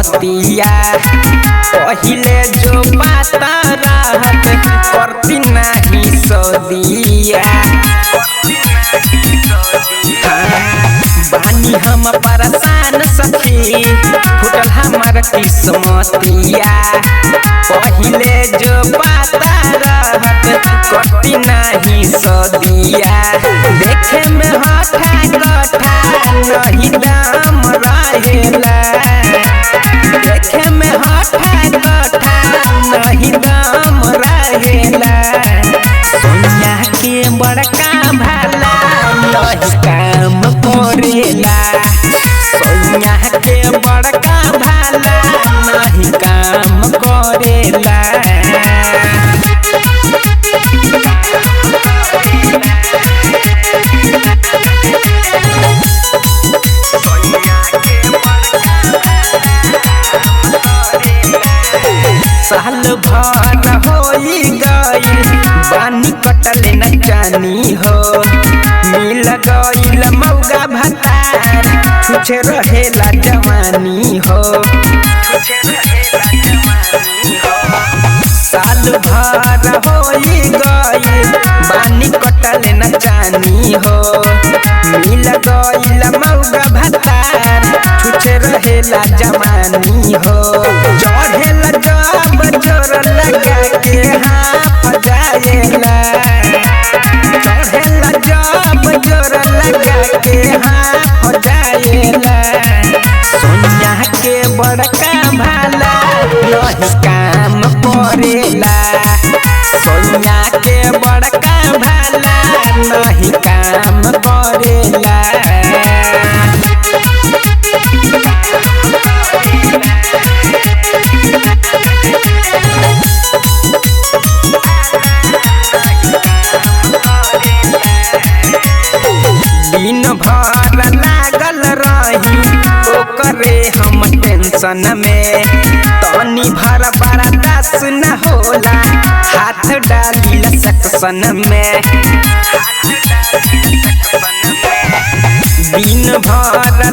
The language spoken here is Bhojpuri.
किस्मतिया पहिले जो पाता रहत करती नहीं सदिया। बानी हम परेशान सखी फुटल हमार किस्मतिया पहिले जो पाता रहत करती नहीं सदिया। देखे में हठा कठा नहीं दाम रहेला, देखे में हठा कठा नहीं दाम रहेला। सोनिया के बड़का भाला नहीं काम करेला, सोनिया के बड़का भाला नहीं काम करेला। साल भर होई गइल बानी कटले न जानी हो, मिल गइल मौगा भतार छुछे रहेला जवानी हो। साल भर होई गइल बानी कटले न जानी हो, मिल गइल मौगा भतार छुछे रहेला जवानी हो। चढ़ेला जब जोर लगा के हाथ जाएला, चढ़ेला जब जोर लगा के हाथ जाएला। सोनिया के बड़का भाला नहीं काम करेला, सोनिया के बड़का भाला नहीं काम करेला। दिन भर लागल रही ओकरे हम टेंशन में, तनी भर बड़ा दस न होला हाथ डालिला सेक्शन में। दिन भर